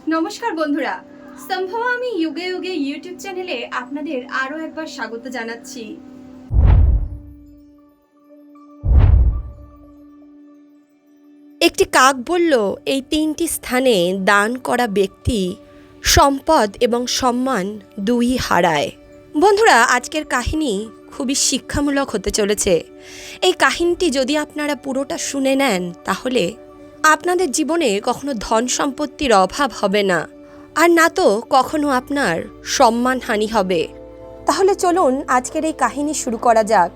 নমস্কার বন্ধুরা, সম্ভব আমি যুগে যুগে ইউটিউব চ্যানেলে আপনাদের আরো একবার স্বাগত জানাচ্ছি। একটি কাক বলল, এই তিনটি স্থানে দান করা ব্যক্তি সম্পদ এবং সম্মান দুই হারায়। বন্ধুরা, আজকের কাহিনী খুবই শিক্ষামূলক হতে চলেছে। এই কাহিনীটি যদি আপনারা পুরোটা শুনে নেন, তাহলে আপনাদের জীবনে কখনো ধন সম্পত্তির অভাব হবে না, আর না তো কখনো আপনার সম্মানহানি হবে। তাহলে চলুন আজকের এই কাহিনী শুরু করা যাক।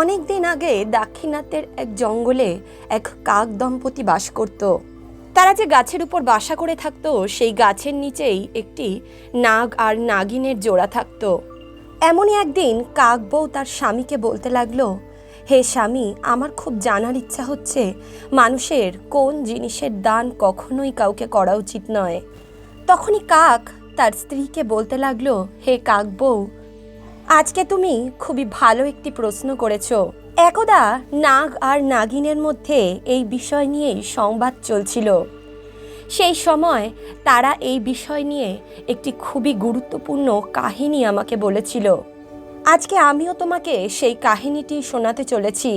অনেক দিন আগে দাক্ষিণাত্যের এক জঙ্গলে এক কাক দম্পতি বাস করত। তারা যে গাছের উপর বাসা করে থাকতো, সেই গাছের নিচেই একটি নাগ আর নাগিনের জোড়া থাকতো। এমনই একদিন কাক বউ তার স্বামীকে বলতে লাগলো, হে স্বামী, আমার খুব জানার ইচ্ছা হচ্ছে মানুষের কোন জিনিসের দান কখনোই কাউকে করা উচিত নয়। তখনই কাক তার স্ত্রীকে বলতে লাগলো, হে কাক বউ, আজকে তুমি খুবই ভালো একটি প্রশ্ন করেছ। একদা নাগ আর নাগিনের মধ্যে এই বিষয় নিয়েই সংবাদ চলছিল। সেই সময় তারা এই বিষয় নিয়ে একটি খুবই গুরুত্বপূর্ণ কাহিনী আমাকে বলেছিল। আজকে আমিও তোমাকে সেই কাহিনীটি শোনাতে চলেছি।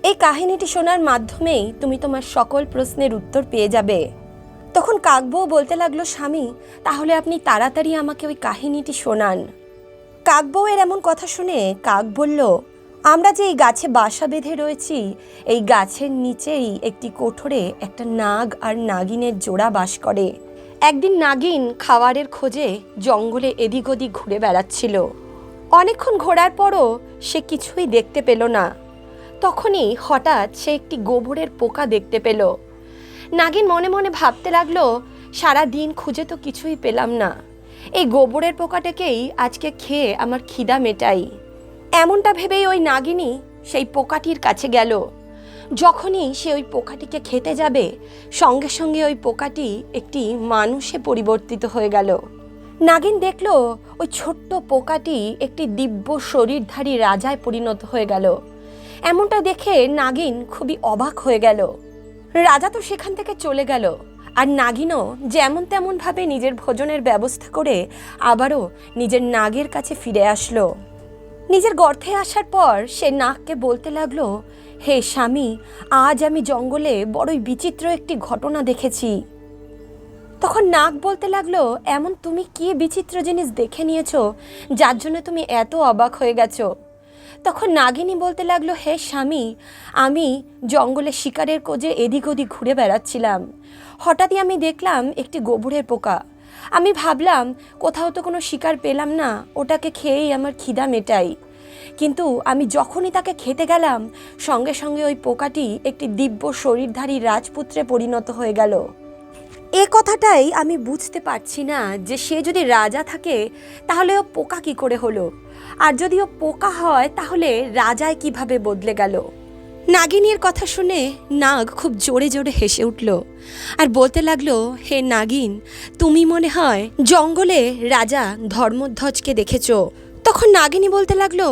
এই কাহিনীটি শোনার মাধ্যমেই তুমি তোমার সকল প্রশ্নের উত্তর পেয়ে যাবে। তখন কাকবউ বলতে লাগলো, স্বামী, তাহলে আপনি তাড়াতাড়ি আমাকে ওই কাহিনীটি শোনান। কাকবউয়ের এমন কথা শুনে কাক বলল, আমরা যে এই গাছে বাসা বেঁধে রয়েছি, এই গাছের নিচেই একটি কোঠরে একটা নাগ আর নাগিনের জোড়া বাস করে। একদিন নাগিন খাবারের খোঁজে জঙ্গলে এদিক ওদিক ঘুরে বেড়াচ্ছিল। অনেকক্ষণ ঘোরার পরও সে কিছুই দেখতে পেল না। তখনই হঠাৎ সে একটি গোবরের পোকা দেখতে পেল। নাগিন মনে মনে ভাবতে লাগলো, সারা দিন খুঁজে তো কিছুই পেলাম না, এই গোবরের পোকাটাকেই আজকে খেয়ে আমার খিদা মেটাই। এমনটা ভেবেই ওই নাগিনী সেই পোকাটির কাছে গেল। যখনই সে ওই পোকাটিকে খেতে যাবে, সঙ্গে সঙ্গে ওই পোকাটি একটি মানুষে পরিবর্তিত হয়ে গেল। নাগিন দেখল ওই ছোট্ট পোকাটি একটি দিব্য শরীরধারী রাজায় পরিণত হয়ে গেল। এমনটা দেখে নাগিন খুবই অবাক হয়ে গেল। রাজা তো সেখান থেকে চলে গেল, আর নাগিনও যেমন তেমনভাবে নিজের ভোজনের ব্যবস্থা করে আবারও নিজের নাগের কাছে ফিরে আসলো। নিজের গর্তে আসার পর সে নাগকে বলতে লাগলো, হে স্বামী, আজ আমি জঙ্গলে বড়ই বিচিত্র একটি ঘটনা দেখেছি। তখন নাগ বলতে লাগলো, এমন তুমি কি বিচিত্র জিনিস দেখে নিয়েছো যার জন্য তুমি এত অবাক হয়ে গেছো? তখন নাগিনী বলতে লাগলো, হে স্বামী, আমি জঙ্গলে শিকারের খোঁজে এদিক ওদিক ঘুরে বেড়াচ্ছিলাম। হঠাৎই আমি দেখলাম একটি গোবরের পোকা। আমি ভাবলাম কোথাও তো কোনো শিকার পেলাম না, ওটাকে খেয়েই আমার খিদা মেটাই। কিন্তু আমি যখনই তাকে খেতে গেলাম, সঙ্গে সঙ্গে ওই পোকাটি একটি দিব্য শরীরধারী রাজপুত্রে পরিণত হয়ে গেল। এ কথাটাই আমি বুঝতে পারছি না যে সে যদি রাজা থাকে তাহলে ও পোকা কি করে হলো, আর যদি ও পোকা হয় তাহলে রাজায় কিভাবে বদলে গেল। নাগিনীর কথা শুনে নাগ খুব জোরে জোরে হেসে উঠল আর বলতে লাগলো, হে নাগিন, তুমি মনে হয় জঙ্গলে রাজা ধর্মধ্বজকে দেখেছ। তখন নাগিনী বলতে লাগলো,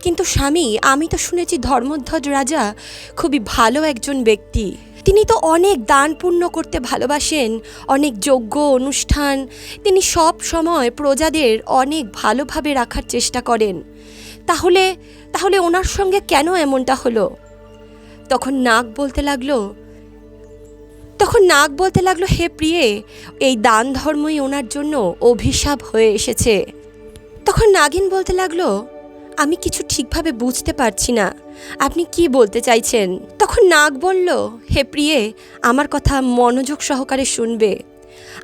কিন্তু স্বামী, আমি তো শুনেছি ধর্মধ্বজ রাজা খুবই ভালো একজন ব্যক্তি। তিনি তো অনেক দান পুণ্য করতে ভালোবাসেন, অনেক যজ্ঞ অনুষ্ঠান, তিনি সব সময় প্রজাদের অনেক ভালোভাবে রাখার চেষ্টা করেন। তাহলে তাহলে ওনার সঙ্গে কেন এমনটা হলো? তখন নাগ বলতে লাগলো, হে প্রিয়ে, এই দান ধর্মই ওনার জন্য অভিশাপ হয়ে এসেছে। তখন নাগিন বলতে লাগলো, আমি কিছু ঠিকভাবে বুঝতে পারছি না, আপনি কি বলতে চাইছেন? তখন নাগ বলল, হে প্রিয়ে, আমার কথা মনোযোগ সহকারে শুনবে।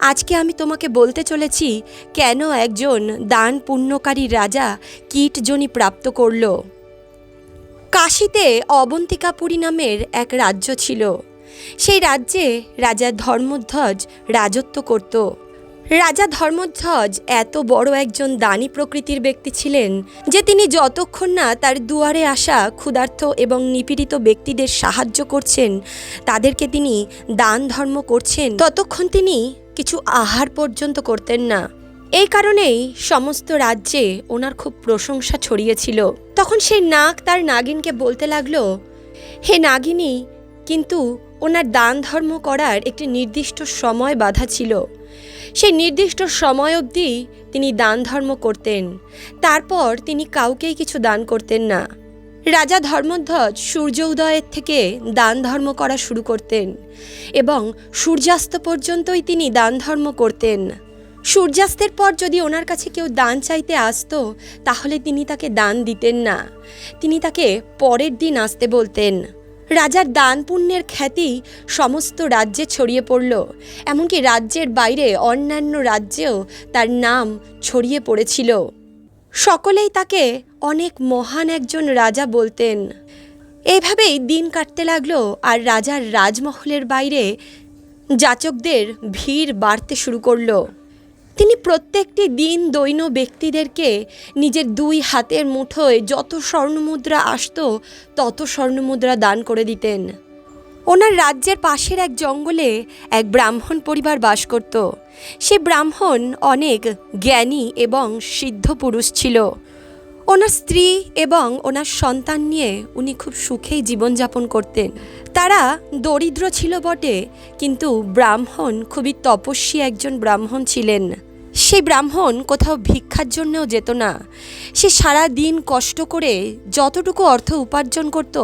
আজকে আমি তোমাকে বলতে চলেছি কেন একজন দান পুণ্যকারী রাজা কীটজনি প্রাপ্ত করল। কাশীতে অবন্তিকাপুরী নামের এক রাজ্য ছিল। সেই রাজ্যে রাজা ধর্মধ্বজ রাজত্ব করত। রাজা ধর্মধ্বজ এত বড় একজন দানী প্রকৃতির ব্যক্তি ছিলেন যে তিনি যতক্ষণ না তার দুয়ারে আসা ক্ষুধার্ত এবং নিপীড়িত ব্যক্তিদের সাহায্য করছেন, তাদেরকে তিনি দান ধর্ম করছেন, ততক্ষণ তিনি কিছু আহার পর্যন্ত করতেন না। এই কারণেই সমস্ত রাজ্যে ওনার খুব প্রশংসা ছড়িয়েছিল। তখন সেই নাগ তার নাগিনকে বলতে লাগলো, হে নাগিনী, কিন্তু ওনার দান ধর্ম করার একটি নির্দিষ্ট সময় বাঁধা ছিল। সেই নির্দিষ্ট সময় অবধি তিনি দান ধর্ম করতেন, তারপর তিনি কাউকেই কিছু দান করতেন না। রাজা ধর্মধ্বজ সূর্য উদয়ের থেকে দান ধর্ম করা শুরু করতেন এবং সূর্যাস্ত পর্যন্তই তিনি দান ধর্ম করতেন। সূর্যাস্তের পর যদি ওনার কাছে কেউ দান চাইতে আসতো তাহলে তিনি তাকে দান দিতেন না, তিনি তাকে পরের দিন আসতে বলতেন। রাজার দান পুণ্যের খ্যাতি সমস্ত রাজ্যে ছড়িয়ে পড়ল, এমনকি রাজ্যের বাইরে অন্যান্য রাজ্যেও তার নাম ছড়িয়ে পড়েছিল। সকলেই তাকে অনেক মহান একজন রাজা বলতেন। এইভাবেই দিন কাটতে লাগলো আর রাজার রাজমহলের বাইরে যাচকদের ভিড় বাড়তে শুরু করলো। তিনি প্রত্যেকটি দিন দৈন্য ব্যক্তিদেরকে নিজের 2 হাতের মুঠোয় যত স্বর্ণমুদ্রা আসতো তত স্বর্ণমুদ্রা দান করে দিতেন। ওনার রাজ্যের পাশের এক জঙ্গলে এক ব্রাহ্মণ পরিবার বাস করত। সে ব্রাহ্মণ অনেক জ্ঞানী এবং সিদ্ধ পুরুষ ছিল। ওনার স্ত্রী এবং ওনার সন্তান নিয়ে উনি খুব সুখেই জীবনযাপন করতেন। তারা দরিদ্র ছিল বটে, কিন্তু ব্রাহ্মণ খুবই তপস্বী একজন ব্রাহ্মণ ছিলেন। সেই ব্রাহ্মণ কোথাও ভিক্ষার জন্যও যেত না। সে সারা দিন কষ্ট করে যতটুকু অর্থ উপার্জন করত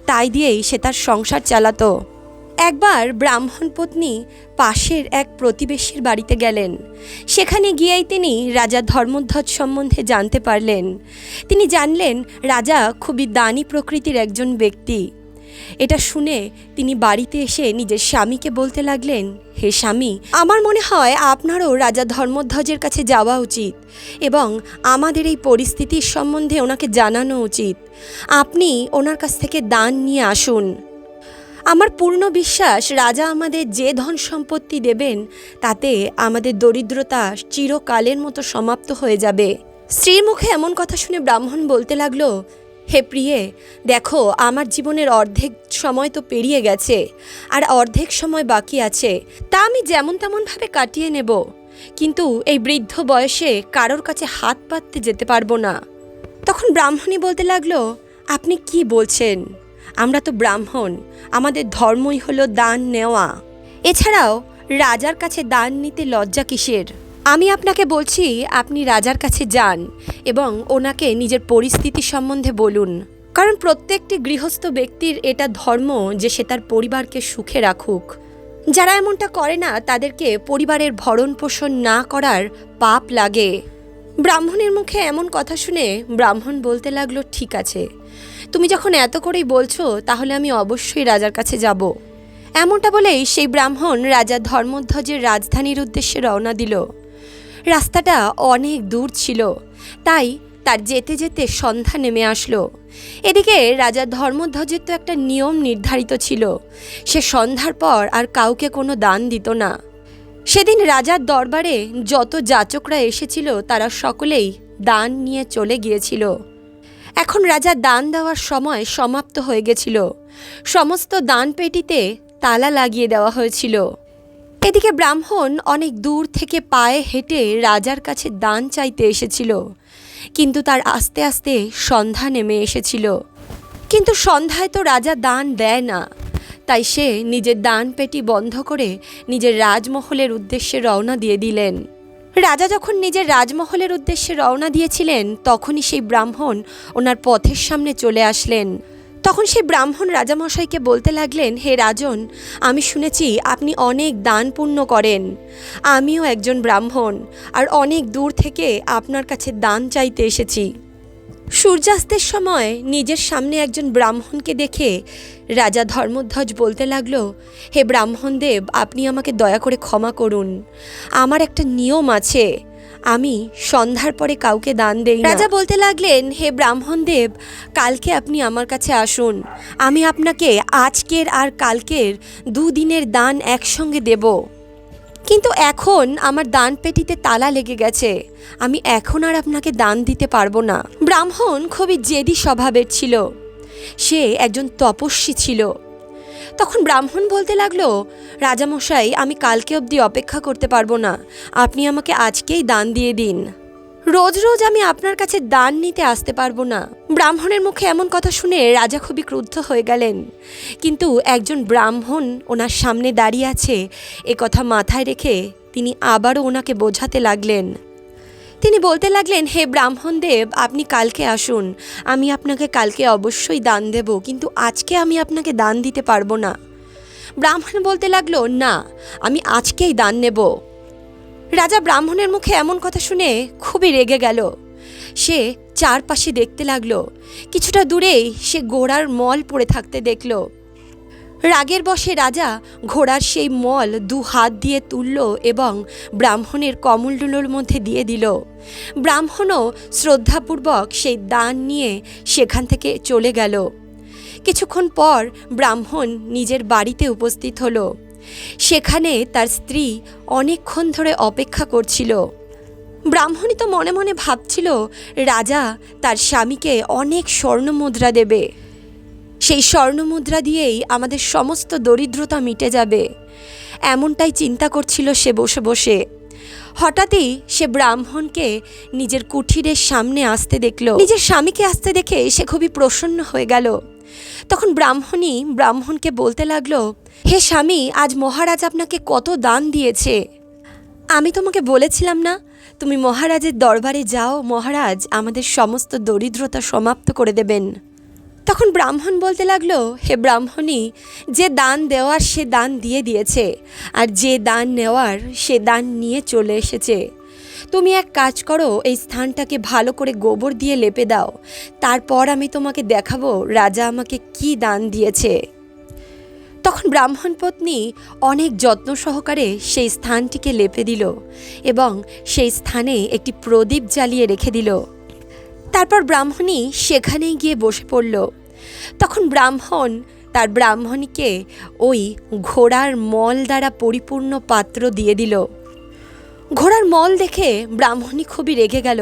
তাই দিয়েই সে তার সংসার চালাতো। একবার ব্রাহ্মণ পত্নী পাশের এক প্রতিবেশীর বাড়িতে গেলেন। সেখানে গিয়েই তিনি রাজা ধর্মধ্বজ সম্বন্ধে জানতে পারলেন। তিনি জানলেন রাজা খুবই দানী প্রকৃতির একজন ব্যক্তি। এটা শুনে তিনি বাড়িতে এসে নিজের স্বামীকে বলতে লাগলেন, হে স্বামী, আমার মনে হয় আপনারও রাজা ধর্মধ্বজের কাছে যাওয়া উচিত এবং আমাদের এই পরিস্থিতির সম্বন্ধে ওনাকে জানানো উচিত। আপনি ওনার কাছ থেকে দান নিয়ে আসুন। আমার পূর্ণ বিশ্বাস রাজা আমাদের যে ধন সম্পত্তি দেবেন তাতে আমাদের দরিদ্রতা চিরকালের মতো সমাপ্ত হয়ে যাবে। স্ত্রীর মুখে এমন কথা শুনে ব্রাহ্মণ বলতে লাগলো, হে প্রিয়ে, দেখো আমার জীবনের অর্ধেক সময় তো পেরিয়ে গেছে আর অর্ধেক সময় বাকি আছে, তা আমি যেমন তেমনভাবে কাটিয়ে নেব, কিন্তু এই বৃদ্ধ বয়সে কারোর কাছে হাত পাততে যেতে পারবো না। তখন ব্রাহ্মণী বলতে লাগলো, আপনি কি বলছেন? আমরা তো ব্রাহ্মণ, আমাদের ধর্মই হলো দান নেওয়া। এছাড়াও রাজার কাছে দান নিতে লজ্জা কিসের? আমি আপনাকে বলছি আপনি রাজার কাছে যান এবং ওনাকে নিজের পরিস্থিতি সম্বন্ধে বলুন, কারণ প্রত্যেকটি গৃহস্থ ব্যক্তির এটা ধর্ম যে সে তার পরিবারকে সুখে রাখুক। যারা এমনটা করে না তাদেরকে পরিবারের ভরণ পোষণ না করার পাপ লাগে। ব্রাহ্মণের মুখে এমন কথা শুনে ব্রাহ্মণ বলতে লাগলো, ঠিক আছে, তুমি যখন এত করেই বলছো তাহলে আমি অবশ্যই রাজার কাছে যাব। এমনটা বলেই সেই ব্রাহ্মণ রাজা ধর্মধ্বজের রাজধানীর উদ্দেশ্যে রওনা দিল। রাস্তাটা অনেক দূর ছিল, তাই তার যেতে যেতে সন্ধ্যা নেমে আসলো। এদিকে রাজা ধর্মধ্বজের তো একটা নিয়ম নির্ধারিত ছিল, সে সন্ধ্যার পর আর কাউকে কোনো দান দিত না। সেদিন রাজার দরবারে যত যাচকরা এসেছিল তারা সকলেই দান নিয়ে চলে গিয়েছিল। এখন রাজা দান দেওয়ার সময় সমাপ্ত হয়ে গেছিল। সমস্ত দান পেটিতে তালা লাগিয়ে দেওয়া হয়েছিল। এদিকে ব্রাহ্মণ অনেক দূর থেকে পায়ে হেঁটে রাজার কাছে দান চাইতে এসেছিল, কিন্তু তার আস্তে আস্তে সন্ধ্যা নেমে এসেছিল। কিন্তু সন্ধ্যায় তো রাজা দান দেয় না, তাই সে নিজের দান পেটি বন্ধ করে নিজের রাজমহলের উদ্দেশ্যে রওনা দিয়ে দিলেন। রাজা যখন নিজের রাজমহলের উদ্দেশ্যে রওনা দিয়েছিলেন তখনই সেই ব্রাহ্মণ ওনার পথের সামনে চলে আসলেন। তখন সেই ব্রাহ্মণ রাজামশাইকে বলতে লাগলেন, হে রাজন, আমি শুনেছি আপনি অনেক দান পুণ্য করেন। আমিও একজন ব্রাহ্মণ আর অনেক দূর থেকে আপনার কাছে দান চাইতে এসেছি। সূর্যাস্তের সময় নিজের সামনে একজন ব্রাহ্মণকে দেখে রাজা ধর্মধ্বজ বলতে লাগলো, হে ব্রাহ্মণদেব, আপনি আমাকে দয়া করে ক্ষমা করুন। আমার একটা নিয়ম আছে, আমি সন্ধ্যার পরে কাউকে দান দেই না। রাজা বলতে লাগলেন, হে ব্রাহ্মণদেব, কালকে আপনি আমার কাছে আসুন, আমি আপনাকে আজকের আর কালকের 2 দিনের দান একসঙ্গে দেব। কিন্তু এখন আমার দান পেটিতে তালা লেগে গেছে, আমি এখন আর আপনাকে দান দিতে পারবো না। ব্রাহ্মণ খুবই জেদি স্বভাবের ছিল, সে একজন তপস্বী ছিল। তখন ব্রাহ্মণ বলতে লাগলো, রাজামশাই, আমি কালকে অবধি অপেক্ষা করতে পারবো না, আপনি আমাকে আজকেই দান দিয়ে দিন। রোজ রোজ আমি আপনার কাছে দান নিতে আসতে পারবো না। ব্রাহ্মণের মুখে এমন কথা শুনে রাজা খুবই ক্রুদ্ধ হয়ে গেলেন, কিন্তু একজন ব্রাহ্মণ ওনার সামনে দাঁড়িয়ে আছে এ কথা মাথায় রেখে তিনি আবারও ওনাকে বোঝাতে লাগলেন। তিনি বলতে লাগলেন, হে ব্রাহ্মণদেব, আপনি কালকে আসুন, আমি আপনাকে কালকে অবশ্যই দান দেব, কিন্তু আজকে আমি আপনাকে দান দিতে পারবো না। ব্রাহ্মণ বলতে লাগলো, না, আমি আজকেই দান নেব। রাজা ব্রাহ্মণের মুখে এমন কথা শুনে খুবই রেগে গেল। সে চারপাশে দেখতে লাগলো। কিছুটা দূরেই সে ঘোড়ার মল পড়ে থাকতে দেখল। রাগের বশে রাজা ঘোড়ার সেই মল 2 হাত দিয়ে তুলল এবং ব্রাহ্মণের কমণ্ডলুর মধ্যে দিয়ে দিল। ব্রাহ্মণও শ্রদ্ধাপূর্বক সেই দান নিয়ে সেখান থেকে চলে গেল। কিছুক্ষণ পর ব্রাহ্মণ নিজের বাড়িতে উপস্থিত হলো। সেখানে তার স্ত্রী অনেকক্ষণ ধরে অপেক্ষা করছিল। ব্রাহ্মণী তো মনে মনে ভাবছিল রাজা তার স্বামীকে অনেক স্বর্ণমুদ্রা দেবে, সেই স্বর্ণমুদ্রা দিয়েই আমাদের সমস্ত দরিদ্রতা মিটে যাবে, এমনটাই চিন্তা করছিল সে বসে বসে। হঠাৎই সে ব্রাহ্মণকে নিজের কুঠিরের সামনে আসতে দেখল। নিজের স্বামীকে আসতে দেখে সে খুবই প্রসন্ন হয়ে গেল। তখন ব্রাহ্মণী ব্রাহ্মণকে বলতে লাগলো, হে স্বামী, আজ মহারাজ আপনাকে কত দান দিয়েছে। আমি তোমাকে বলেছিলাম না, তুমি মহারাজের দরবারে যাও, মহারাজ আমাদের সমস্ত দরিদ্রতা সমাপ্ত করে দেবেন। তখন ব্রাহ্মণ বলতে লাগলো, হে ব্রাহ্মণী, যে দান দেওয়ার সে দান দিয়ে দিয়েছে, আর যে দান নেওয়ার সে দান নিয়ে চলে এসেছে। তুমি এক কাজ করো, এই স্থানটাকে ভালো করে গোবর দিয়ে লেপে দাও, তারপর আমি তোমাকে দেখাবো রাজা আমাকে কি দান দিয়েছে। তখন ব্রাহ্মণ পত্নী অনেক যত্ন সহকারে সেই স্থানটিকে লেপে দিল এবং সেই স্থানে একটি প্রদীপ জ্বালিয়ে রেখে দিল। তারপর ব্রাহ্মণী সেখানেই গিয়ে বসে পড়ল। তখন ব্রাহ্মণ তার ব্রাহ্মণীকে ওই ঘোড়ার মল দ্বারা পরিপূর্ণ পাত্র দিয়ে দিল। ঘোড়ার মল দেখে ব্রাহ্মণী খুবই রেগে গেল।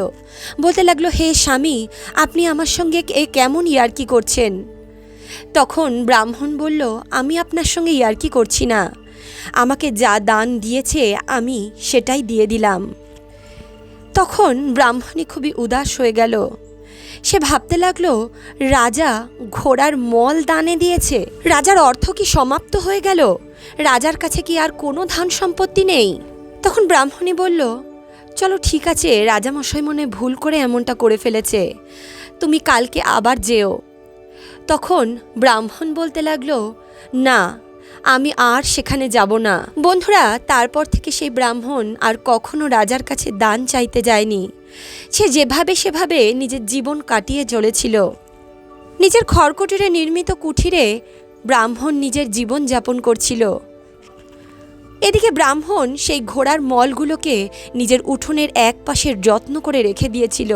বলতে লাগলো, হে স্বামী, আপনি আমার সঙ্গে কেমন ইয়ার্কি করছেন? তখন ব্রাহ্মণ বলল, আমি আপনার সঙ্গে ইয়ার্কি করছি না, আমাকে যা দান দিয়েছে আমি সেটাই দিয়ে দিলাম। তখন ব্রাহ্মণী খুবই উদাস হয়ে গেল। সে ভাবতে লাগলো, রাজা ঘোড়ার মল দানে দিয়েছে, রাজার অর্থ কি সমাপ্ত হয়ে গেল? রাজার কাছে কি আর কোনো ধন সম্পত্তি নেই? তখন ব্রাহ্মণী বলল, চলো ঠিক আছে, রাজামশাই মনে ভুল করে এমনটা করে ফেলেছে, তুমি কালকে আবার যেও। তখন ব্রাহ্মণ বলতে লাগলো, না, আমি আর সেখানে যাব না। বন্ধুরা, তারপর থেকে সেই ব্রাহ্মণ আর কখনো রাজার কাছে দান চাইতে যায়নি। সে যেভাবে সেভাবে নিজের জীবন কাটিয়ে চলেছিল। নিজের খড়কুটিরে নির্মিত কুঠিরে ব্রাহ্মণ নিজের জীবন যাপন করছিল। এদিকে ব্রাহ্মণ সেই ঘোড়ার মলগুলোকে নিজের উঠোনের এক পাশের যত্ন করে রেখে দিয়েছিল।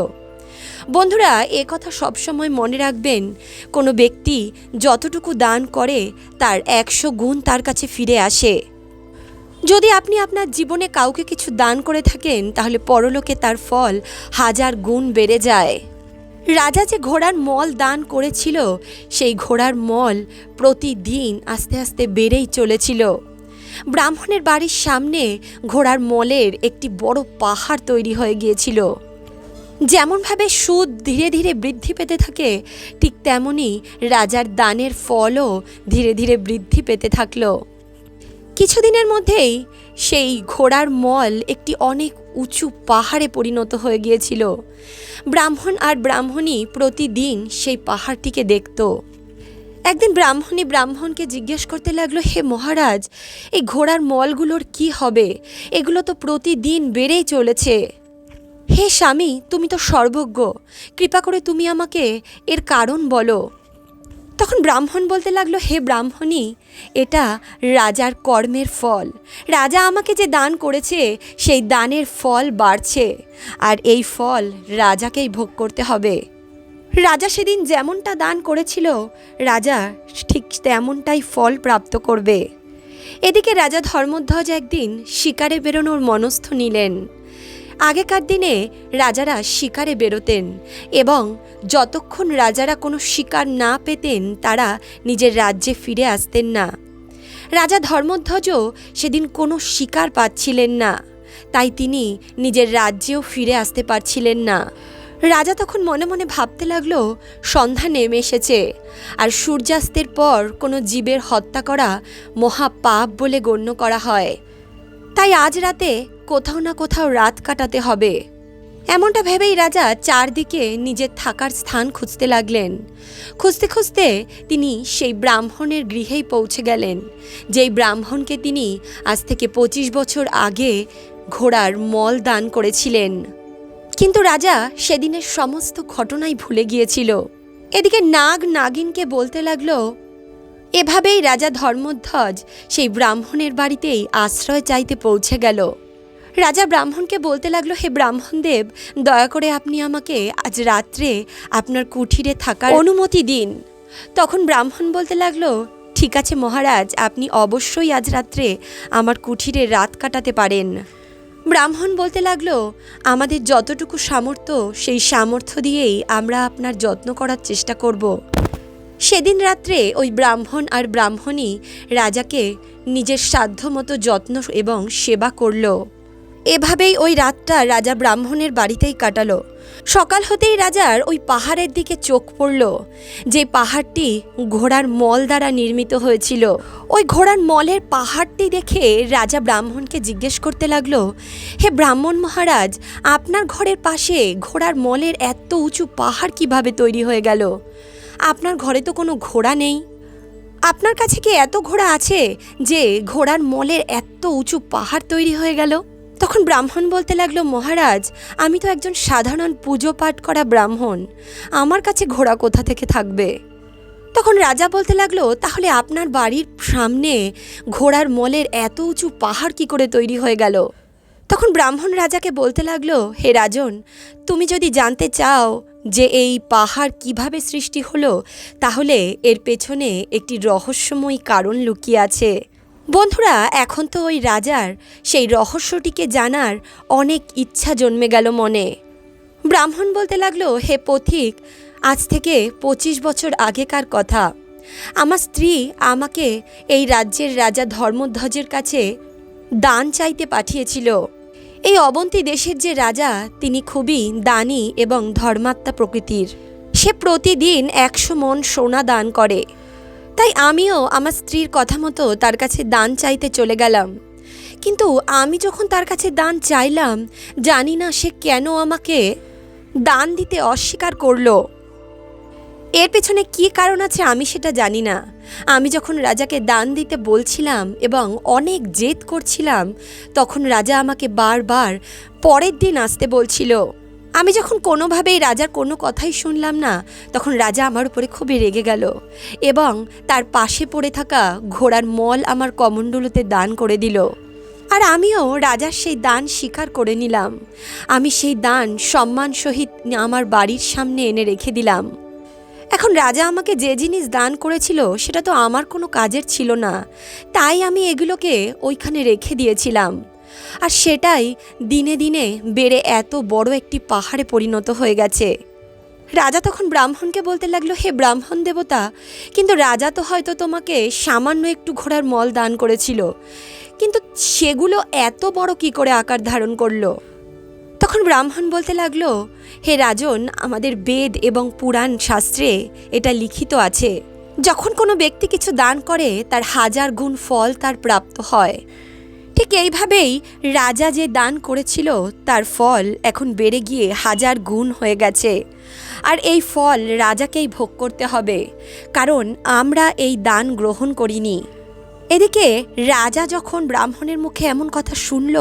বন্ধুরা, এ কথা সবসময় মনে রাখবেন, কোনো ব্যক্তি যতটুকু দান করে তার 100 গুণ তার কাছে ফিরে আসে। যদি আপনি আপনার জীবনে কাউকে কিছু দান করে থাকেন, তাহলে পরলোকে তার ফল 1000 গুণ বেড়ে যায়। রাজা যে ঘোড়ার মল দান করেছিল, সেই ঘোড়ার মল প্রতিদিন আস্তে আস্তে বেড়েই চলেছিল। ব্রাহ্মণের বাড়ির সামনে ঘোড়ার মলের একটি বড় পাহাড় তৈরি হয়ে গিয়েছিল। যেমনভাবে সুদ ধীরে ধীরে বৃদ্ধি পেতে থাকে, ঠিক তেমনি রাজার দানের ফলও ধীরে ধীরে বৃদ্ধি পেতে থাকল। কিছুদিনের মধ্যেই সেই ঘোড়ার মল একটি অনেক উঁচু পাহাড়ে পরিণত হয়ে গিয়েছিল। ব্রাহ্মণ আর ব্রাহ্মণী প্রতিদিন সেই পাহাড়টিকে দেখত। একদিন ব্রাহ্মণী ব্রাহ্মণকে জিজ্ঞেস করতে লাগলো, হে মহারাজ, এই ঘোড়ার মলগুলোর কি হবে? এগুলো তো প্রতিদিন বেড়েই চলেছে। হে স্বামী, তুমি তো সর্বজ্ঞ, কৃপা করে তুমি আমাকে এর কারণ বলো। তখন ব্রাহ্মণ বলতে লাগলো, হে ব্রাহ্মণী, এটা রাজার কর্মের ফল। রাজা আমাকে যে দান করেছে, সেই দানের ফল বাড়ছে, আর এই ফল রাজাকেই ভোগ করতে হবে। রাজা সেদিন যেমনটা দান করেছিল, রাজা ঠিক তেমনটাই ফল প্রাপ্ত করবে। এদিকে রাজা ধর্মধ্বজ একদিন শিকারে বেরোনোর মনস্থ নিলেন। আগেকার দিনে রাজারা শিকারে বেরোতেন এবং যতক্ষণ রাজারা কোনো শিকার না পেতেন, তারা নিজের রাজ্যে ফিরে আসতেন না। রাজা ধর্মধ্বজও সেদিন কোনো শিকার পাচ্ছিলেন না। তাই তিনি নিজের রাজ্যেও ফিরে আসতে পারছিলেন না। রাজা তখন মনে মনে ভাবতে লাগলো, সন্ধ্যা নেমে এসেছে, আর সূর্যাস্তের পর কোনো জীবের হত্যা করা মহা পাপ বলে গণ্য করা হয়। তাই আজ রাতে কোথাও না কোথাও রাত কাটাতে হবে। এমনটা ভেবেই রাজা চারদিকে নিজের থাকার স্থান খুঁজতে লাগলেন। খুঁজতে খুঁজতে তিনি সেই ব্রাহ্মণের গৃহেই পৌঁছে গেলেন, যেই ব্রাহ্মণকে তিনি আজ থেকে 25 বছর আগে ঘোড়ার মল দান করেছিলেন। কিন্তু রাজা সেদিনের সমস্ত ঘটনাই ভুলে গিয়েছিল। এদিকে নাগ নাগিনকে বলতে লাগলো। এভাবেই রাজা ধর্মধ্বজ সেই ব্রাহ্মণের বাড়িতেই আশ্রয় চাইতে পৌঁছে গেল। রাজা ব্রাহ্মণকে বলতে লাগলো, হে ব্রাহ্মণদেব, দয়া করে আপনি আমাকে আজ রাত্রে আপনার কুঠিরে থাকার অনুমতি দিন। তখন ব্রাহ্মণ বলতে লাগলো, ঠিক আছে মহারাজ, আপনি অবশ্যই আজ রাত্রে আমার কুঠিরে রাত কাটাতে পারেন। ব্রাহ্মণ বলতে লাগলো, আমাদের যতটুকু সামর্থ্য সেই সামর্থ্য দিয়েই আমরা আপনার যত্ন করার চেষ্টা করব। সেদিন রাত্রে ওই ব্রাহ্মণ আর ব্রাহ্মণী রাজাকে নিজের সাধ্যমতো যত্ন এবং সেবা করল। এভাবেই ওই রাতটা রাজা ব্রাহ্মণের বাড়িতেই কাটালো। সকাল হতেই রাজার ওই পাহাড়ের দিকে চোখ পড়ল, যে পাহাড়টি ঘোড়ার মল দ্বারা নির্মিত হয়েছিল। ওই ঘোড়ার মলের পাহাড়টি দেখে রাজা ব্রাহ্মণকে জিজ্ঞেস করতে লাগলো, হে ব্রাহ্মণ মহারাজ, আপনার ঘরের পাশে ঘোড়ার মলের এত উঁচু পাহাড় কিভাবে তৈরি হয়ে গেল? আপনার ঘরে তো কোনো ঘোড়া নেই। আপনার কাছে কি এত ঘোড়া আছে যে ঘোড়ার মলের এত উঁচু পাহাড় তৈরি হয়ে গেল? তখন ব্রাহ্মণ বলতে লাগলো, মহারাজ, আমি তো একজন সাধারণ পুজো পাঠ করা ব্রাহ্মণ, আমার কাছে ঘোড়া কোথা থেকে থাকবে? তখন রাজা বলতে লাগলো, তাহলে আপনার বাড়ির সামনে ঘোড়ার মলের এত উঁচু পাহাড় কি করে তৈরি হয়ে গেল? তখন ব্রাহ্মণ রাজাকে বলতে লাগলো, হে রাজন, তুমি যদি জানতে চাও যে এই পাহাড় কিভাবে সৃষ্টি হলো, তাহলে এর পেছনে একটি রহস্যময়ী কারণ লুকিয়ে আছে। বন্ধুরা, এখন তো ওই রাজার সেই রহস্যটিকে জানার অনেক ইচ্ছা জন্মে গেল মনে। ব্রাহ্মণ বলতে লাগলো, হে পথিক, আজ থেকে 25 বছর আগেকার কথা। আমার স্ত্রী আমাকে এই রাজ্যের রাজা ধর্মধ্বজের কাছে দান চাইতে পাঠিয়েছিল। এই অবন্তী দেশের যে রাজা, তিনি খুবই দানী এবং ধর্মাত্মা প্রকৃতির। সে প্রতিদিন 100 মণ সোনা দান করে। তাই আমিও আমার স্ত্রীর কথা মতো তার কাছে দান চাইতে চলে গেলাম। কিন্তু আমি যখন তার কাছে দান চাইলাম, জানি না সে কেন আমাকে দান দিতে অস্বীকার করলো। এর পেছনে কী কারণ আছে আমি সেটা জানি না। আমি যখন রাজাকে দান দিতে বলছিলাম এবং অনেক জেদ করছিলাম, তখন রাজা আমাকে বারবার পরের দিন আসতে বলছিল। আমি যখন কোনোভাবেই রাজার কোনো কথাই শুনলাম না, তখন রাজা আমার উপরে খুবই রেগে গেল এবং তার পাশে পড়ে থাকা ঘোড়ার মল আমার কমণ্ডলুতে দান করে দিল। আর আমিও রাজার সেই দান স্বীকার করে নিলাম। আমি সেই দান সম্মান সহিত আমার বাড়ির সামনে এনে রেখে দিলাম। এখন রাজা আমাকে যে জিনিস দান করেছিল সেটা তো আমার কোনো কাজের ছিল না, তাই আমি এগুলোকে ওইখানে রেখে দিয়েছিলাম। আর সেটাই দিনে দিনে বেড়ে এত বড় একটি পাহাড়ে পরিণত হয়ে গেছে। রাজা তখন ব্রাহ্মণকে বলতে লাগলো, হে ব্রাহ্মণ দেবতা, কিন্তু রাজা তো হয়তো তোমাকে সামান্য একটু ঘোড়ার মল দান করেছিল, কিন্তু সেগুলো এত বড় কি করে আকার ধারণ করলো? তখন ব্রাহ্মণ বলতে লাগলো, হে রাজন, আমাদের বেদ এবং পুরাণ শাস্ত্রে এটা লিখিত আছে, যখন কোনো ব্যক্তি কিছু দান করে তার 1000 গুণ ফল তার প্রাপ্ত হয়। ঠিক এইভাবেই রাজা যে দান করেছিল তার ফল এখন বেড়ে গিয়ে 1000 গুণ হয়ে গেছে। আর এই ফল রাজাকেই ভোগ করতে হবে, কারণ আমরা এই দান গ্রহণ করিনি। এদিকে রাজা যখন ব্রাহ্মণের মুখে এমন কথা শুনল,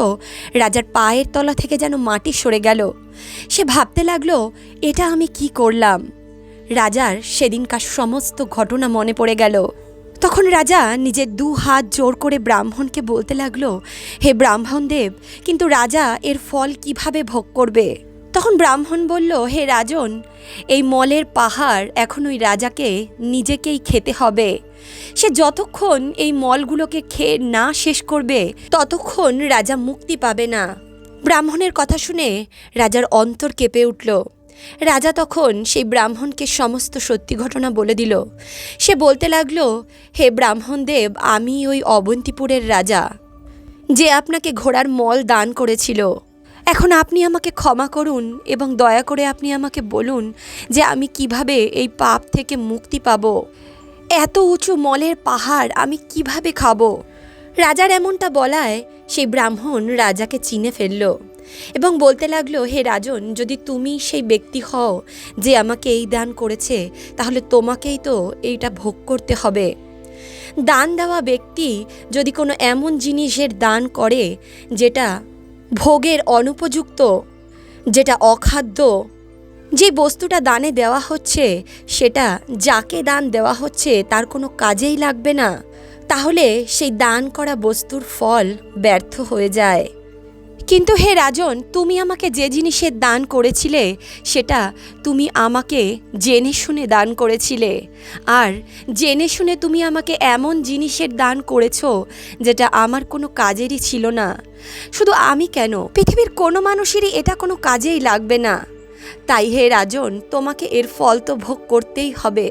রাজার পায়ের তলা থেকে যেন মাটি সরে গেল। সে ভাবতে লাগলো, এটা আমি কি করলাম? রাজার সেদিনকার সমস্ত ঘটনা মনে পড়ে গেল। তখন রাজা নিজের 2 হাত জোর করে ব্রাহ্মণকে বলতে লাগলো, হে ব্রাহ্মণদেব, কিন্তু রাজা এর ফল কিভাবে ভোগ করবে? তখন ব্রাহ্মণ বলল, হে রাজন, এই মলের পাহাড় এখন ওই রাজাকে নিজেকেই খেতে হবে। সে যতক্ষণ এই মলগুলোকে খেয়ে না শেষ করবে, ততক্ষণ রাজা মুক্তি পাবে না। ব্রাহ্মণের কথা শুনে রাজার অন্তর কেঁপে উঠল। রাজা তখন সেই ব্রাহ্মণকে সমস্ত সত্যি ঘটনা বলে দিল। সে বলতে লাগলো, হে ব্রাহ্মণদেব, আমি ওই অবন্তিপুরের রাজা। যে আপনাকে ঘোড়ার মল দান করেছিল। এখন আপনি আমাকে ক্ষমা করুন এবং দয়া করে আপনি আমাকে বলুন যে আমি কিভাবে এই পাপ থেকে মুক্তি পাব। এত উঁচু মলের পাহাড় আমি কিভাবে খাবো? রাজার এমনটা বলায় সেই ব্রাহ্মণ রাজাকে চিনে ফেলল এবং বলতে লাগলো, হে রাজন, যদি তুমি সেই ব্যক্তি হও যে আমাকে এই দান করেছে, তাহলে তোমাকেই তো এইটা ভোগ করতে হবে। দান দেওয়া ব্যক্তি যদি কোনো এমন জিনিসের দান করে যেটা ভোগের অনুপযুক্ত, যেটা অখাদ্য, যে বস্তুটা দানে দেওয়া হচ্ছে সেটা যাকে দান দেওয়া হচ্ছে তার কোনো কাজেই লাগবে না, তাহলে সেই দান করা বস্তুর ফল ব্যর্থ হয়ে যায়। কিন্তু হে রাজন, তুমি আমাকে যে জিনিসের দান করেছিলে সেটা তুমি আমাকে জেনে শুনে দান করেছিলে, আর জেনে শুনে তুমি আমাকে এমন জিনিসের দান করেছো যেটা আমার কোনো কাজেরই ছিল না। শুধু আমি কেন, পৃথিবীর কোনো মানুষেরই এটা কোনো কাজেই লাগবে না। তাই হে রাজন, তোমাকে এর ফল তো ভোগ করতেই হবে।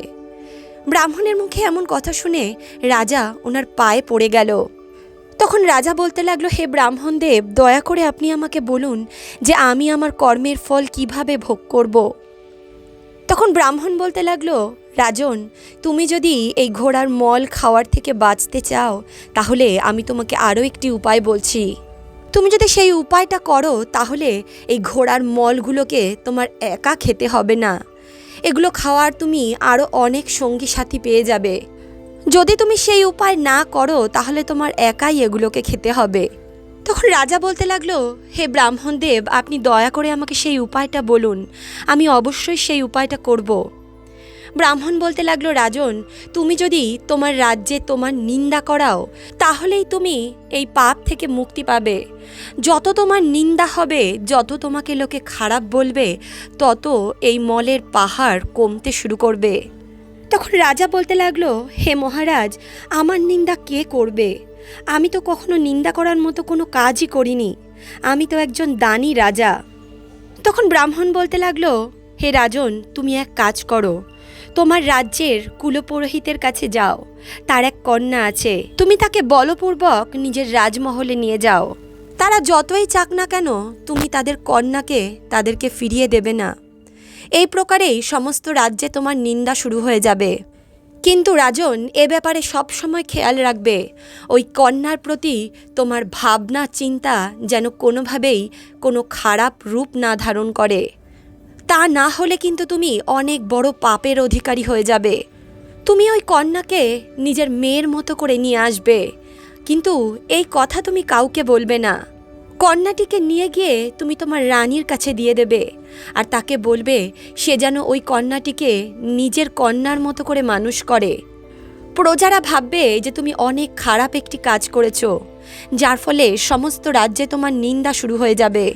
ব্রাহ্মণের মুখে এমন কথা শুনে রাজা ওনার পায়ে পড়ে গেল। তখন রাজা বলতে লাগলো, হে ব্রাহ্মণদেব, দয়া করে আপনি আমাকে বলুন যে আমি আমার কর্মের ফল কিভাবে ভোগ করব। তখন ব্রাহ্মণ বলতে লাগলো, রাজন, তুমি যদি এই ঘোড়ার মল খাওয়ার থেকে বাঁচতে চাও তাহলে আমি তোমাকে আরও একটি উপায় বলছি। তুমি যদি সেই উপায়টা করো তাহলে এই ঘোড়ার মলগুলোকে তোমার একা খেতে হবে না, এগুলো খাওয়ার তুমি আরও অনেক সঙ্গী সাথী পেয়ে যাবে। যদি তুমি সেই উপায় না করো তাহলে তোমার একাই এগুলোকে খেতে হবে। তখন রাজা বলতে লাগলো, হে ব্রাহ্মণদেব, আপনি দয়া করে আমাকে সেই উপায়টা বলুন, আমি অবশ্যই সেই উপায়টা করব। ব্রাহ্মণ বলতে লাগলো, রাজন, তুমি যদি তোমার রাজ্যে তোমার নিন্দা করাও তাহলেই তুমি এই পাপ থেকে মুক্তি পাবে। যত তোমার নিন্দা হবে, যত তোমাকে লোকে খারাপ বলবে, তত এই মলের পাহাড় কমতে শুরু করবে। তখন রাজা বলতে লাগলো, হে মহারাজ, আমার নিন্দা কে করবে? আমি তো কখনো নিন্দা করার মতো কোনো কাজই করিনি, আমি তো একজন দানী রাজা। তখন ব্রাহ্মণ বলতে লাগলো, হে রাজন, তুমি এক কাজ করো, তোমার রাজ্যের কুলপুরোহিতের কাছে যাও, তার এক কন্যা আছে, তুমি তাকে বলপূর্বক নিজের রাজমহলে নিয়ে যাও। তারা যতই চাক না কেন তুমি তাদের কন্যাকে তাদেরকে ফিরিয়ে দেবে না। এই প্রকারেই সমস্ত রাজ্যে তোমার নিন্দা শুরু হয়ে যাবে। কিন্তু রাজন, এ ব্যাপারে সবসময় খেয়াল রাখবে, ওই কন্যার প্রতি তোমার ভাবনা চিন্তা যেন কোনোভাবেই কোনো খারাপ রূপ না ধারণ করে। তা না হলে কিন্তু তুমি অনেক বড় পাপের অধিকারী হয়ে যাবে। তুমি ওই কন্যাকে নিজের মেয়ের মতো করে নিয়ে আসবে, কিন্তু এই কথা তুমি কাউকে বলবে না। কন্যাটিকে নিয়ে গিয়ে তুমি তোমার রানীর কাছে দিয়ে দেবে, আর তাকে বলবে সে যেন ওই কন্যাটিকে নিজের কন্যার মতো করে মানুষ করে। প্রজারা ভাববে যে তুমি অনেক খারাপ একটি কাজ করেছো, যার ফলে সমস্ত রাজ্যে তোমার নিন্দা শুরু হয়ে যাবে।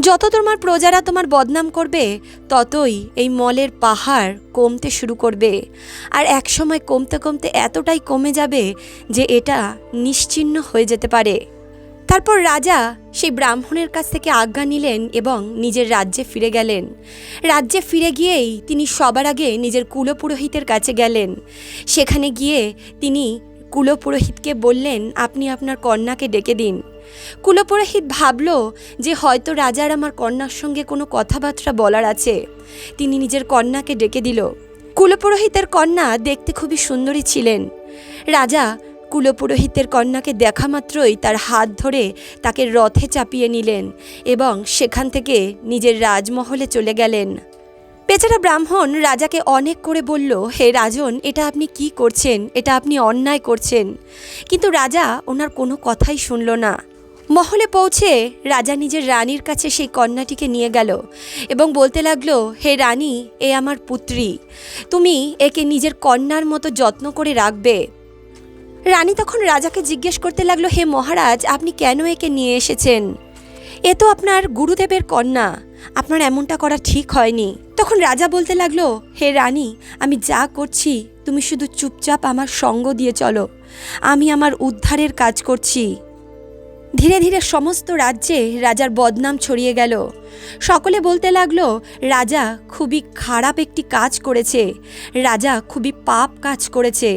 যত তোমার প্রজারা তোমার বদনাম করবে, ততই এই মলের পাহাড় কমতে শুরু করবে, আর একসময় কমতে কমতে এতটাই কমে যাবে যে এটা নিশ্চিহ্ন হয়ে যেতে পারে। তারপর রাজা সেই ব্রাহ্মণের কাছ থেকে আজ্ঞা নিলেন এবং নিজের রাজ্যে ফিরে গেলেন। রাজ্যে ফিরে গিয়েই তিনি সবার আগে নিজের কুলপুরোহিতের কাছে গেলেন। সেখানে গিয়ে তিনি কুলপুরোহিতকে বললেন, আপনি আপনার কন্যাকে ডেকে দিন। কুলপুরোহিত ভাবল যে হয়তো রাজার আমার কন্যার সঙ্গে কোনো কথাবার্তা বলার আছে। তিনি নিজের কন্যাকে ডেকে দিল। কুলপুরোহিতের কন্যা দেখতে খুবই সুন্দরী ছিলেন। রাজা কুলপুরোহিতের কন্যাকে দেখা মাত্রই তার হাত ধরে তাকে রথে চাপিয়ে নিলেন এবং সেখান থেকে নিজের রাজমহলে চলে গেলেন। বেচারা ব্রাহ্মণ রাজাকে অনেক করে বলল, হে রাজন, এটা আপনি কি করছেন? এটা আপনি অন্যায় করছেন। কিন্তু রাজা ওনার কোনো কথাই শুনল না। মহলে পৌঁছে রাজা নিজের রানীর কাছে সেই কন্যাটিকে নিয়ে গেল এবং বলতে লাগলো, হে রানী, এ আমার পুত্রী, তুমি একে নিজের কন্যার মতো যত্ন করে রাখবে। রানী তখন রাজাকে জিজ্ঞেস করতে লাগলো, হে মহারাজ, আপনি কেন একে নিয়ে এসেছেন? এ তো আপনার গুরুদেবের কন্যা, আপনার এমনটা করা ঠিক হয়নি। তখন রাজা বলতে লাগলো, হে রানী, আমি যা করছি তুমি শুধু চুপচাপ আমার সঙ্গ দিয়ে চলো, আমি আমার উদ্ধারের কাজ করছি। ধীরে ধীরে সমস্ত রাজ্যে রাজার বদনাম ছড়িয়ে গেল। সকলে বলতে লাগলো, রাজা খুবই খারাপ একটি কাজ করেছে, রাজা খুবই পাপ কাজ করেছে।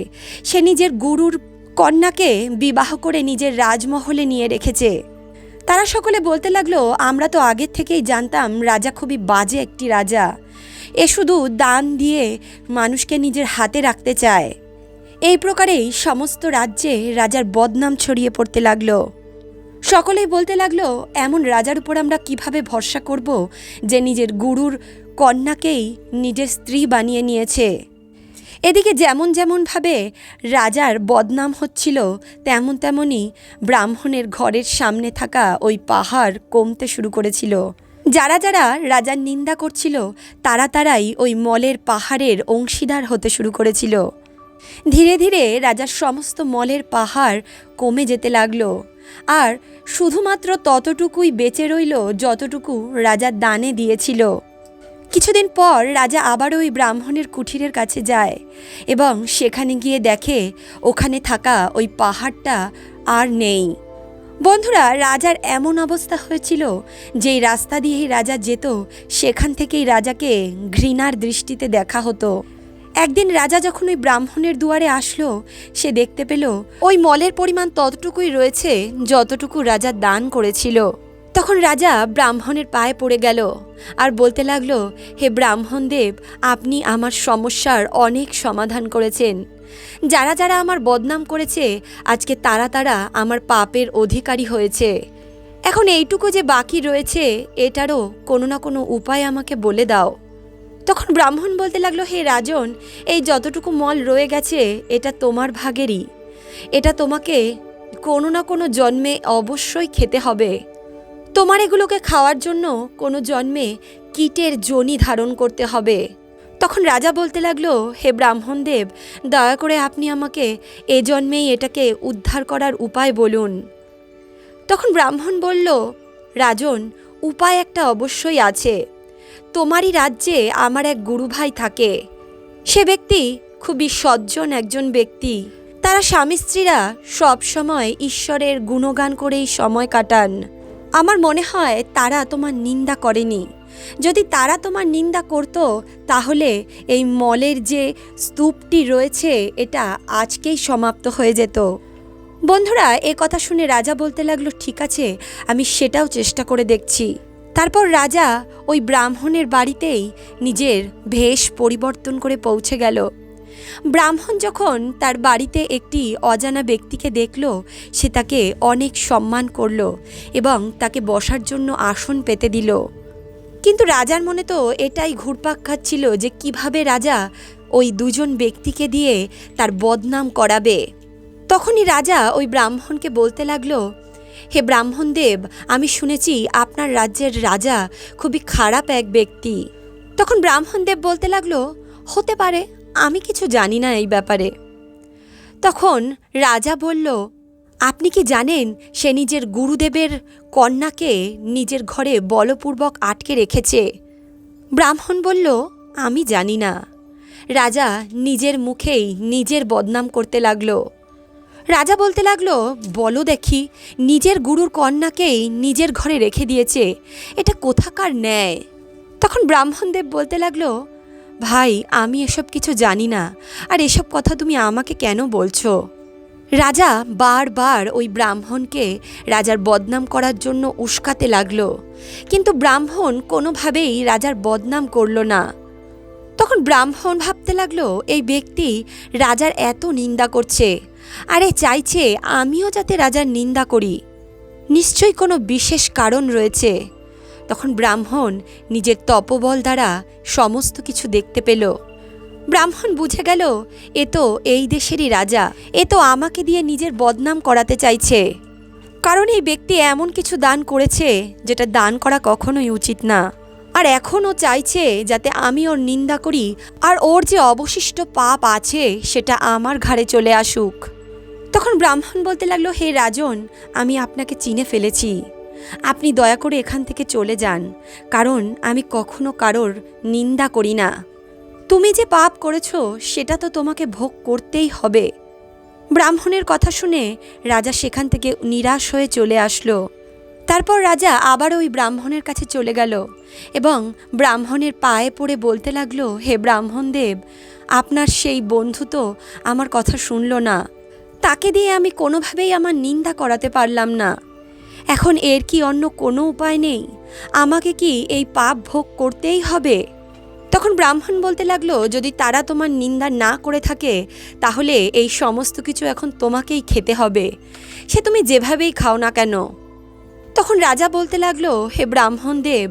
সে নিজের গুরুর কন্যাকে বিবাহ করে নিজের রাজমহলে নিয়ে রেখেছে। তারা সকলে বলতে লাগলো, আমরা তো আগের থেকেই জানতাম রাজা খুবই বাজে একটি রাজা। এ শুধু দান দিয়ে মানুষকে নিজের হাতে রাখতে চায়। এই প্রকারেই সমস্ত রাজ্যে রাজার বদনাম ছড়িয়ে পড়তে লাগলো। সকলেই বলতে লাগলো, এমন রাজার উপর আমরা কিভাবে ভরসা করব যে নিজের গুরুর কন্যাকেই নিজের স্ত্রী বানিয়ে নিয়েছে। এদিকে যেমন যেমনভাবে রাজার বদনাম হচ্ছিল, তেমনই ব্রাহ্মণের ঘরের সামনে থাকা ওই পাহাড় কমতে শুরু করেছিল। যারা যারা রাজার নিন্দা করছিল তারাই ওই মলের পাহাড়ের অংশীদার হতে শুরু করেছিল। ধীরে ধীরে রাজার সমস্ত মলের পাহাড় কমে যেতে লাগলো, আর শুধুমাত্র ততটুকুই বেঁচে রইল যতটুকু রাজা দানে দিয়েছিল। কিছুদিন পর রাজা আবার ওই ব্রাহ্মণের কুঠিরের কাছে যায় এবং সেখানে গিয়ে দেখে ওখানে থাকা ওই পাহাড়টা আর নেই। বন্ধুরা, রাজার এমন অবস্থা হয়েছিল যেই রাস্তা দিয়েই রাজা যেত সেখান থেকেই রাজাকে ঘৃণার দৃষ্টিতে দেখা হতো। একদিন রাজা যখন ওই ব্রাহ্মণের দুয়ারে আসলো, সে দেখতে পেল ওই মলের পরিমাণ ততটুকুই রয়েছে যতটুকু রাজা দান করেছিল। তখন রাজা ব্রাহ্মণের পায়ে পড়ে গেল আর বলতে লাগলো, হে ব্রাহ্মণদেব, আপনি আমার সমস্যার অনেক সমাধান করেছেন। যারা যারা আমার বদনাম করেছে আজকে তারা আমার পাপের অধিকারী হয়েছে। এখন এইটুকু যে বাকি রয়েছে এটারও কোনো না কোনো উপায় আমাকে বলে দাও। তখন ব্রাহ্মণ বলতে লাগলো, হে রাজন, এই যতটুকু মল রয়ে গেছে এটা তোমার ভাগেরই। এটা তোমাকে কোনো না কোনো জন্মে অবশ্যই খেতে হবে। তোমার এগুলোকে খাওয়ার জন্য কোনো জন্মে কীটের যোনি ধারণ করতে হবে। তখন রাজা বলতে লাগলো, হে ব্রাহ্মণদেব, দয়া করে আপনি আমাকে এ জন্মেই এটাকে উদ্ধার করার উপায় বলুন। তখন ব্রাহ্মণ বলল, রাজন, উপায় একটা অবশ্যই আছে। তোমারই রাজ্যে আমার এক গুরুভাই থাকে। সে ব্যক্তি খুবই সজ্জন একজন ব্যক্তি। তারা স্বামী স্ত্রীরা সবসময় ঈশ্বরের গুণগান করেই সময় কাটান। আমার মনে হয় তারা তোমার নিন্দা করেনি। যদি তারা তোমার নিন্দা করত তাহলে এই মলের যে স্তূপটি রয়েছে এটা আজকেই সমাপ্ত হয়ে যেত। বন্ধুরা, এ কথা শুনে রাজা বলতে লাগলো, ঠিক আছে, আমি সেটাও চেষ্টা করে দেখছি। তারপর রাজা ওই ব্রাহ্মণের বাড়িতেই নিজের বেশ পরিবর্তন করে পৌঁছে গেল। ব্রাহ্মণ যখন তার বাড়িতে একটি অজানা ব্যক্তিকে দেখল, সে তাকে অনেক সম্মান করল এবং তাকে বসার জন্য আসন পেতে দিল। কিন্তু রাজার মনে তো এটাই ঘুরপাক খাচ্ছিল যে কিভাবে রাজা ওই দুজন ব্যক্তিকে দিয়ে তার বদনাম করাবে। তখনই রাজা ওই ব্রাহ্মণকে বলতে লাগলো, হে ব্রাহ্মণদেব, আমি শুনেছি আপনার রাজ্যের রাজা খুবই খারাপ এক ব্যক্তি। তখন ব্রাহ্মণদেব বলতে লাগলো, হতে পারে, আমি কিছু জানি না এই ব্যাপারে। তখন রাজা বলল, আপনি কি জানেন সে নিজের গুরুদেবের কন্যাকে নিজের ঘরে বলপূর্বক আটকে রেখেছে? ব্রাহ্মণ বলল, আমি জানি না। রাজা নিজের মুখেই নিজের বদনাম করতে লাগলো। রাজা বলতে লাগলো, বলো দেখি, নিজের গুরুর কন্যাকেই নিজের ঘরে রেখে দিয়েছে, এটা কোথাকার ন্যায়? তখন ব্রাহ্মণদেব বলতে লাগলো, ভাই, আমি এসব কিছু জানি না, আর এসব কথা তুমি আমাকে কেন বলছো? রাজা বারবার ওই ব্রাহ্মণকে রাজার বদনাম করার জন্য উস্কাতে লাগলো, কিন্তু ব্রাহ্মণ কোনোভাবেই রাজার বদনাম করল না। তখন ব্রাহ্মণ ভাবতে লাগলো, এই ব্যক্তি রাজার এত নিন্দা করছে, আরে চাইছে আমিও যাতে রাজার নিন্দা করি, নিশ্চয়ই কোনো বিশেষ কারণ রয়েছে। তখন ব্রাহ্মণ নিজের তপবল দ্বারা সমস্ত কিছু দেখতে পেল। ব্রাহ্মণ বুঝে গেল, এ তো এই দেশেরই রাজা, এ তো আমাকে দিয়ে নিজের বদনাম করাতে চাইছে, কারণ এই ব্যক্তি এমন কিছু দান করেছে যেটা দান করা কখনোই উচিত না, আর এখনও চাইছে যাতে আমি ওর নিন্দা করি আর ওর যে অবশিষ্ট পাপ আছে সেটা আমার ঘাড়ে চলে আসুক। তখন ব্রাহ্মণ বলতে লাগলো, হে রাজন, আমি আপনাকে চিনে ফেলেছি, আপনি দয়া করে এখান থেকে চলে যান, কারণ আমি কখনো কারোর নিন্দা করি না। তুমি যে পাপ করেছ সেটা তো তোমাকে ভোগ করতেই হবে। ব্রাহ্মণের কথা শুনে রাজা সেখান থেকে নিরাশ হয়ে চলে আসলো। তারপর রাজা আবার ওই ব্রাহ্মণের কাছে চলে গেল এবং ব্রাহ্মণের পায়ে পড়ে বলতে লাগলো, হে ব্রাহ্মণদেব, আপনার সেই বন্ধু তো আমার কথা শুনল না, তাকে দিয়ে আমি কোনোভাবেই আমার নিন্দা করাতে পারলাম না। এখন এর কি অন্য কোনো উপায় নেই? আমাকে কি এই পাপ ভোগ করতেই হবে? তখন ব্রাহ্মণ বলতে লাগলো, যদি তারা তোমার নিন্দা না করে থাকে তাহলে এই সমস্ত কিছু এখন তোমাকেই খেতে হবে, সে তুমি যেভাবেই খাও না কেন। তখন রাজা বলতে লাগলো, হে ব্রাহ্মণদেব,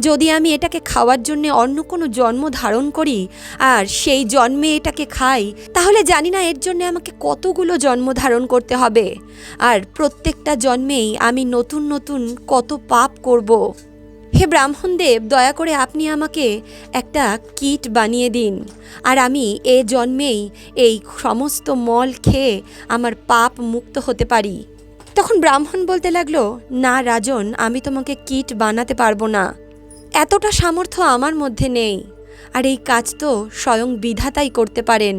যদি আমি এটাকে খাওয়ার জন্য অন্য কোনো জন্ম ধারণ করি আর সেই জন্মে এটাকে খাই, তাহলে জানি না এর জন্য আমাকে কতগুলো জন্ম ধারণ করতে হবে, আর প্রত্যেকটা জন্মেই আমি নতুন নতুন কত পাপ করব। হে ব্রাহ্মণদেব, দয়া করে আপনি আমাকে একটা কীট বানিয়ে দিন, আর আমি এ জন্মেই এই সমস্ত মল খেয়ে আমার পাপ মুক্ত হতে পারি। তখন ব্রাহ্মণ বলতে লাগলো, না রাজন, আমি তোমাকে কীট বানাতে পারবো না, এতটা সামর্থ্য আমার মধ্যে নেই, আর এই কাজ তো স্বয়ং বিধাতাই করতে পারেন।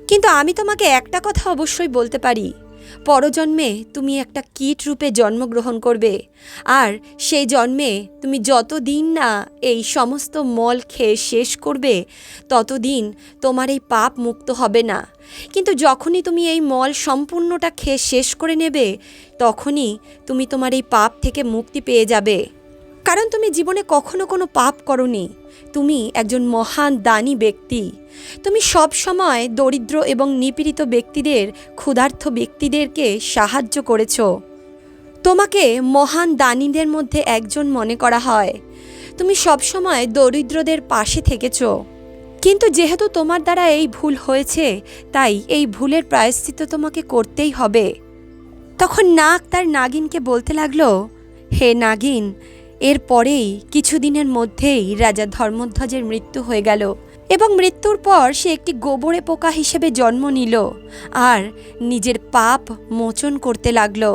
কিন্তু আমি তোমাকে একটা কথা অবশ্যই বলতে পারি, পরজন্মে তুমি একটা কীট রূপে জন্মগ্রহণ করবে, আর সেই জন্মে তুমি যতদিন না এই সমস্ত মল খেয়ে শেষ করবে ততদিন তোমার এই পাপ মুক্ত হবে না। কিন্তু যখনই তুমি এই মল সম্পূর্ণটা খেয়ে শেষ করে নেবে তখনই তুমি তোমার এই পাপ থেকে মুক্তি পেয়ে যাবে, কারণ তুমি জীবনে কখনো কোনো পাপ করনি। তুমি একজন মহান দানী ব্যক্তি, তুমি সব সময় দরিদ্র এবং নিপীড়িত ব্যক্তিদের, ক্ষুধার্ত ব্যক্তিদেরকে সাহায্য করেছ। তোমাকে মহান দানীদের মধ্যে একজন মনে করা হয়। তুমি সব সময় দরিদ্রদের পাশে থেকেছ। কিন্তু যেহেতু তোমার দ্বারা এই ভুল হয়েছে, তাই এই ভুলের প্রায়শ্চিত্ত তোমাকে করতেই হবে। তখন নাগ তার নাগিনকে বলতে লাগলো, হে নাগিন, এরপরেই কিছুদিনের মধ্যেই রাজা ধর্মধ্বজের মৃত্যু হয়ে গেল, এবং মৃত্যুর পর সে একটি গোবরে পোকা হিসেবে জন্ম নিল আর নিজের পাপ মোচন করতে লাগলো।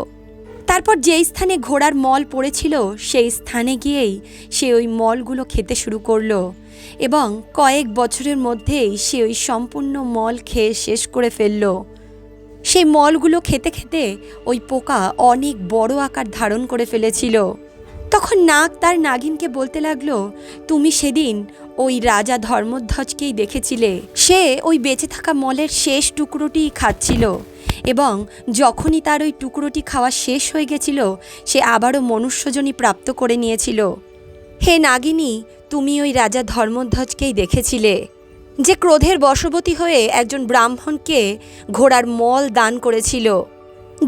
তারপর যেই স্থানে ঘোড়ার মল পড়েছিল সেই স্থানে গিয়েই সে ওই মলগুলো খেতে শুরু করলো, এবং কয়েক বছরের মধ্যেই সে ওই সম্পূর্ণ মল খেয়ে শেষ করে ফেলল। সেই মলগুলো খেতে খেতে ওই পোকা অনেক বড় আকার ধারণ করে ফেলেছিল। তখন নাগ তার নাগিনকে বলতে লাগলো, তুমি সেদিন ওই রাজা ধর্মধ্বজকেই দেখেছিলে, সে ওই বেঁচে থাকা মলের শেষ টুকরোটিই খাচ্ছিল, এবং যখনই তার ওই টুকরোটি খাওয়া শেষ হয়ে গেছিল সে আবারও মনুষ্যজনী প্রাপ্ত করে নিয়েছিল। হে নাগিনী, তুমি ওই রাজা ধর্মধ্বজকেই দেখেছিলে, যে ক্রোধের বশবর্তী হয়ে একজন ব্রাহ্মণকে ঘোড়ার মল দান করেছিল,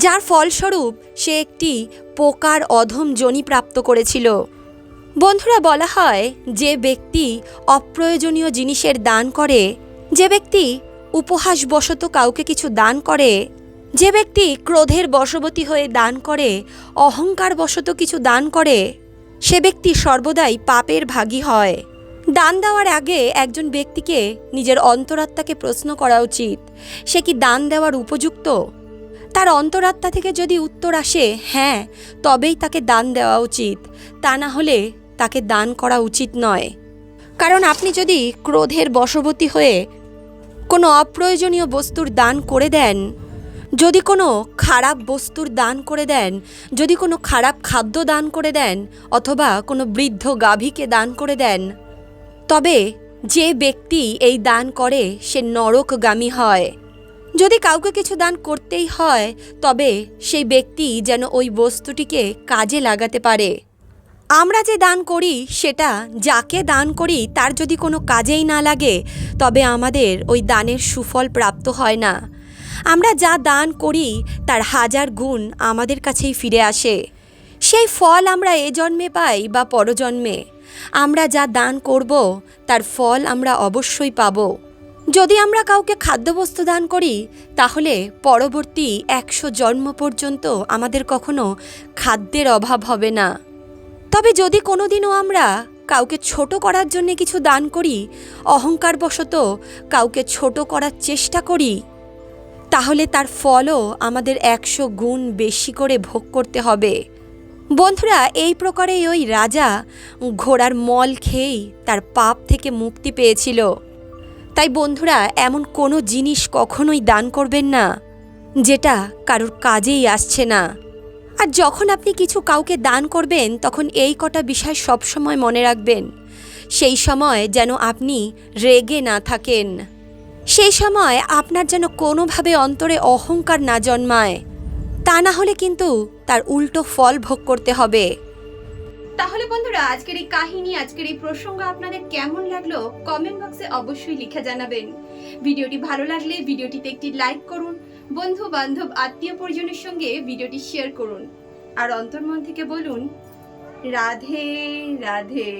যার ফলস্বরূপ সে একটি পোকার অধম যোনি প্রাপ্ত করেছিল। বন্ধুরা, বলা হয় যে ব্যক্তি অপ্রয়োজনীয় জিনিসের দান করে, যে ব্যক্তি উপহাসবশত কাউকে কিছু দান করে, যে ব্যক্তি ক্রোধের বশবর্তী হয়ে দান করে, অহংকারবশত কিছু দান করে, সে ব্যক্তি সর্বদাই পাপের ভাগী হয়। দান দেওয়ার আগে একজন ব্যক্তিকে নিজের অন্তরাত্মাকে প্রশ্ন করা উচিত, সে কি দান দেওয়ার উপযুক্ত। তার অন্তরাত্মা থেকে যদি উত্তর আসে হ্যাঁ, তবেই তাকে দান দেওয়া উচিত, তা না হলে তাকে দান করা উচিত নয়। কারণ আপনি যদি ক্রোধের বশবর্তী হয়ে কোনো অপ্রয়োজনীয় বস্তুর দান করে দেন, যদি কোনো খারাপ বস্তুর দান করে দেন, যদি কোনো খারাপ খাদ্য দান করে দেন, অথবা কোনো বৃদ্ধ গাভীকে দান করে দেন, তবে যে ব্যক্তি এই দান করে সে নরকগামী হয়। যদি কাউকে কিছু দান করতেই হয় তবে সেই ব্যক্তি যেন ওই বস্তুটিকে কাজে লাগাতে পারে। আমরা যে দান করি সেটা যাকে দান করি তার যদি কোনো কাজেই না লাগে তবে আমাদের ওই দানের সুফল প্রাপ্ত হয় না। আমরা যা দান করি তার 1000 গুণ আমাদের কাছেই ফিরে আসে। সেই ফল আমরা এ জন্মে পাই বা পরজন্মে। আমরা যা দান করব তার ফল আমরা অবশ্যই পাব। যদি আমরা কাউকে খাদ্যবস্তু দান করি তাহলে পরবর্তী 100 জন্ম পর্যন্ত আমাদের কখনো খাদ্যের অভাব হবে না। তবে যদি কোনোদিনও আমরা কাউকে ছোট করার জন্য কিছু দান করি, অহংকারবশত কাউকে ছোট করার চেষ্টা করি, তাহলে তার ফলও আমাদের 100 গুণ বেশি করে ভোগ করতে হবে। বন্ধুরা, এই প্রকারেই ওই রাজা ঘোড়ার মল খেয়েই তার পাপ থেকে মুক্তি পেয়েছিল। তাই বন্ধুরা, এমন কোনো জিনিস কখনোই দান করবেন না যেটা কারোর কাজেই আসছে না। আর যখন আপনি কিছু কাউকে দান করবেন তখন এই কটা বিষয় সবসময় মনে রাখবেন, সেই সময় যেন আপনি রেগে না থাকেন। সেই সময় আপনার যেন কোনোভাবে অন্তরে অহংকার না জন্মায়, তা না হলে কিন্তু তার উল্টো ফল ভোগ করতে হবে। তাহলে বন্ধুরা, আজকের এই কাহিনী, আজকের এই প্রসঙ্গ আপনাদের কেমন লাগলো কমেন্ট বক্সে অবশ্যই লিখে জানাবেন। ভিডিওটি ভালো লাগলে ভিডিওটিতে একটি লাইক করুন, বন্ধু বান্ধব আত্মীয় পরিজনের সঙ্গে ভিডিওটি শেয়ার করুন, আর অন্তর্মন থেকে বলুন রাধে রাধে।